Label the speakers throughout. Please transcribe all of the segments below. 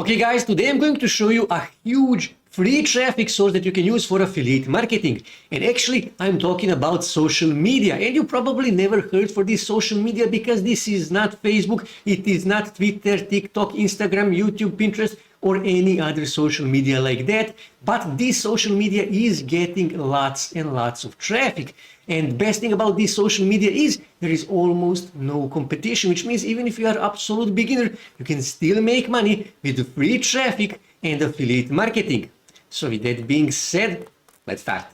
Speaker 1: Okay guys, today I'm going to show you a huge free traffic source that you can use for affiliate marketing. And actually, I'm talking about social media. And you probably never heard for this social media because this is not Facebook, it is not Twitter, TikTok, Instagram, YouTube, Pinterest, or any other social media like that. But this social media is getting lots and lots of traffic. And best thing about this social media is there is almost no competition, which means even if you are absolute beginner, you can still make money with free traffic and affiliate marketing. So with that being said, let's start.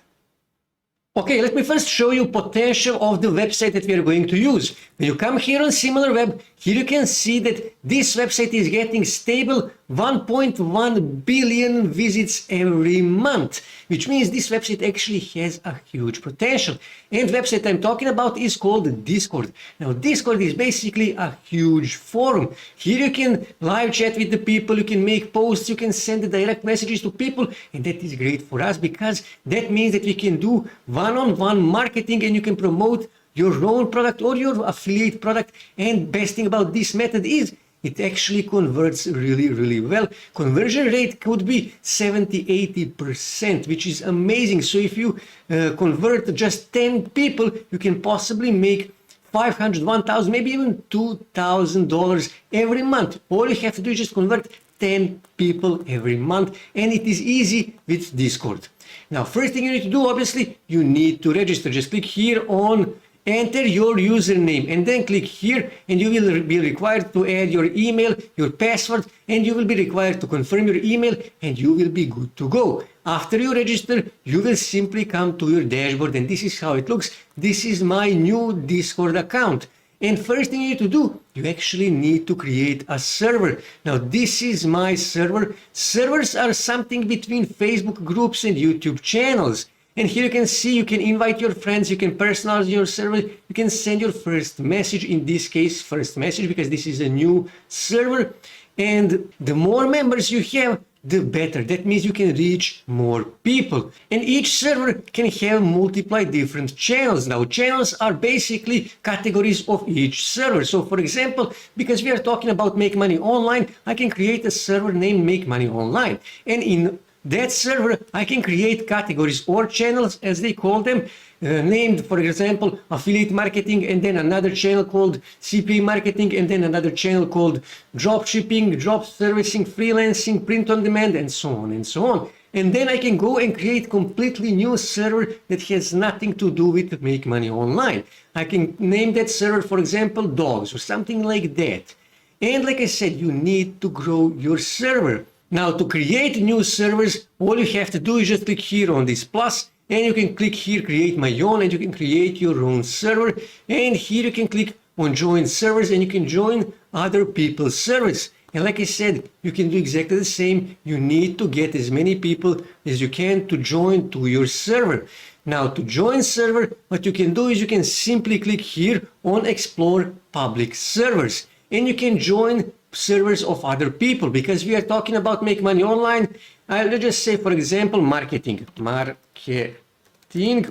Speaker 1: Okay, let me first show you potential of the website that we are going to use. When you come here on SimilarWeb, here you can see that this website is getting stable 1.1 billion visits every month, which means this website actually has a huge potential. And the website I'm talking about is called Discord. Now, Discord is basically a huge forum. Here you can live chat with the people, you can make posts, you can send direct messages to people, and that is great for us because that means that we can do one-on-one marketing and you can promote your own product or your affiliate product. And best thing about this method is it actually converts really well. Conversion rate could be 70-80%, which is amazing. So if you convert just 10 people, you can possibly make $500, $1,000, maybe even $2,000 every month. All you have to do is just convert 10 people every month, and it is easy with Discord. Now, first thing you need to do, obviously, you need to register. Just click here on enter your username and then click here, and you will be required to add your email, your password, and you will be required to confirm your email, and you will be good to go. After you register, you will simply come to your dashboard, and this is how it looks. This is my new Discord account. And first thing you need to do, you actually need to create a server. Now, this is my server. Servers are something between Facebook groups and YouTube channels. And here you can see you can invite your friends, you can personalize your server, you can send your first message, in this case, first message, because this is a new server. And the more members you have, the better. That means you can reach more people. And each server can have multiple different channels. Now, channels are basically categories of each server. So, for example, because we are talking about Make Money Online, I can create a server named Make Money Online. And in that server, I can create categories or channels, as they call them, named, for example, affiliate marketing, and then another channel called CPA marketing, and then another channel called drop shipping, drop servicing, freelancing, print on demand, and so on and so on. And then I can go and create completely new server that has nothing to do with Make Money Online. I can name that server, for example, dogs or something like that. And like I said, you need to grow your server. Now, to create new servers, all you have to do is just click here on this plus, and you can click here, create my own, and you can create your own server. And here you can click on join servers, and you can join other people's servers. And like I said, you can do exactly the same. You need to get as many people as you can to join to your server. Now, to join server, what you can do is you can simply click here on explore public servers, and you can join servers of other people, because we are talking about Make Money Online. Let's just say, for example, marketing,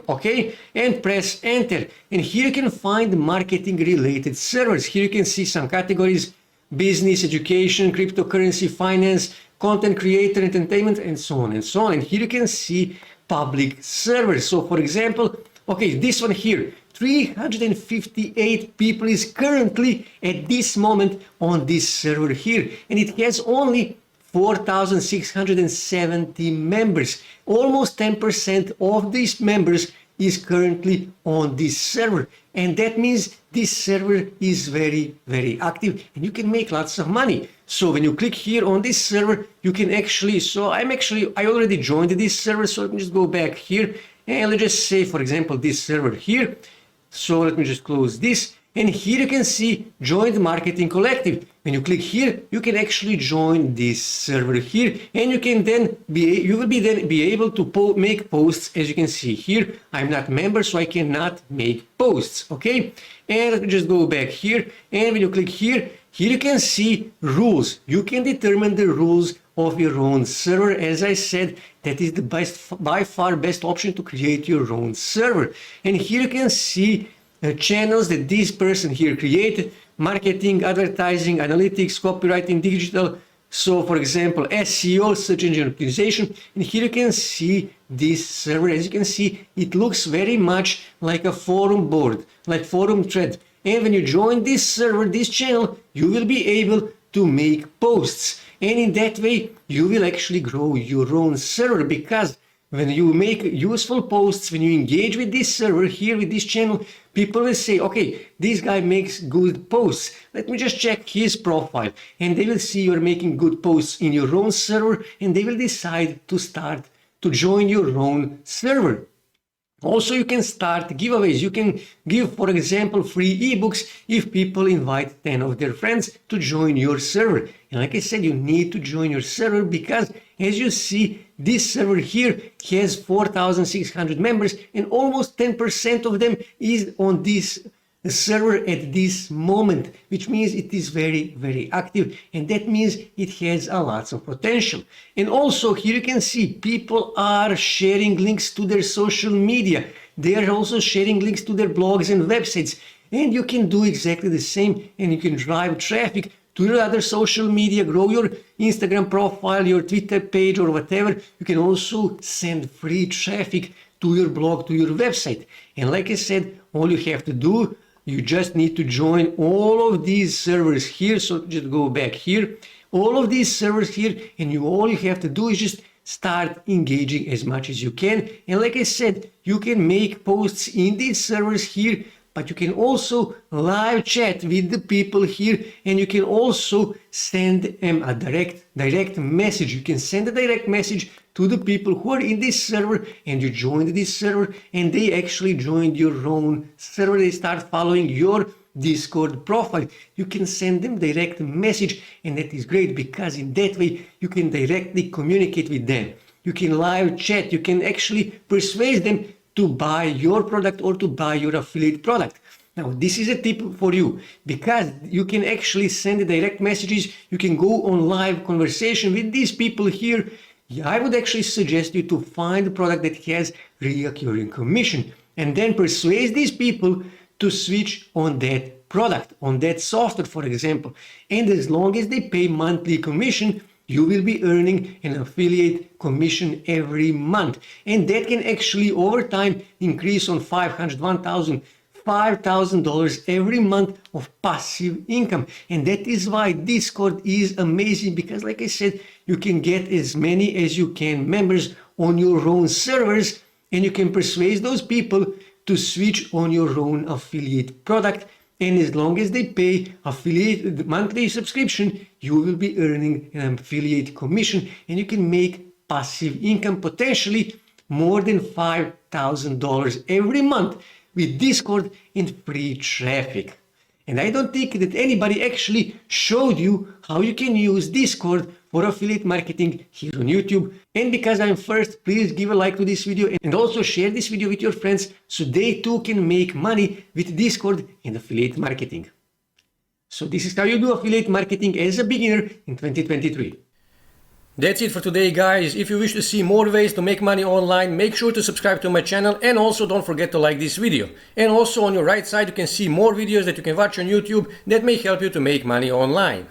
Speaker 1: okay, and press enter. And here you can find marketing related servers. Here you can see some categories: business, education, cryptocurrency, finance, content creator, entertainment, and so on and so on. And here you can see public servers. So, for example, okay, this one here, 358 people is currently at this moment on this server here, and it has only 4,670 members. Almost 10% of these members is currently on this server, and that means this server is very active, and you can make lots of money. So when you click here on this server, you can actually, I already joined this server, so let me just go back here, and let's just say, for example, this server here. So let me just close this, and here you can see join the marketing collective. When you click here, you can actually join this server here, and you can then be able to make posts. As you can see here, I'm not a member, so I cannot make posts. Okay, and let me just go back here, and when you click here, you can see rules. You can determine the rules of your own server. As I said, that is the by far best option to create your own server. And here you can see channels that this person here created: marketing, advertising, analytics, copywriting, digital, So for example, SEO, search engine optimization, and here you can see this server. As you can see, it looks very much like a forum board, like forum thread. And when you join this server, this channel, you will be able to make posts. And in that way, you will actually grow your own server, because when you make useful posts, when you engage with this server here, with this channel, people will say, okay, this guy makes good posts. Let me just check his profile. And they will see you're making good posts in your own server, and they will decide to join your own server. Also, you can start giveaways. You can give, for example, free ebooks if people invite 10 of their friends to join your server. And like I said, you need to join your server because, as you see, this server here has 4,600 members, and almost 10% of them is on this server at this moment, which means it is very, very active, and that means it has a lots of potential. And also here you can see people are sharing links to their social media. They are also sharing links to their blogs and websites, and you can do exactly the same, and you can drive traffic to your other social media, grow your Instagram profile, your Twitter page, or whatever. You can also send free traffic to your blog, to your website. And like I said, all you have to do, you just need to join all of these servers here. So just go back here, all of these servers here, and all you have to do is just start engaging as much as you can. And like I said, you can make posts in these servers here, but you can also live chat with the people here, and you can also send them a direct message. You can send a direct message to the people who are in this server, and you joined this server, and they actually joined your own server. They start following your Discord profile. You can send them direct message, and that is great because in that way you can directly communicate with them. You can live chat. You can actually persuade them to buy your product or to buy your affiliate product. Now, this is a tip for you because you can actually send direct messages. You can go on live conversation with these people here. I would actually suggest you to find a product that has recurring commission and then persuade these people to switch on that product, on that software, for example. And as long as they pay monthly commission, you will be earning an affiliate commission every month. And that can actually over time increase on $500, $1,000, $5,000 every month of passive income. And that is why Discord is amazing because, like I said, you can get as many as you can members on your own servers, and you can persuade those people to switch on your own affiliate product. And as long as they pay affiliate monthly subscription, you will be earning an affiliate commission, and you can make passive income potentially more than $5,000 every month with Discord and free traffic. And I don't think that anybody actually showed you how you can use Discord for affiliate marketing here on YouTube. And because I'm first, please give a like to this video and also share this video with your friends so they too can make money with Discord and affiliate marketing. So this is how you do affiliate marketing as a beginner in 2023. That's it for today, guys. If you wish to see more ways to make money online, make sure to subscribe to my channel, and also don't forget to like this video. And also on your right side you can see more videos that you can watch on YouTube that may help you to make money online.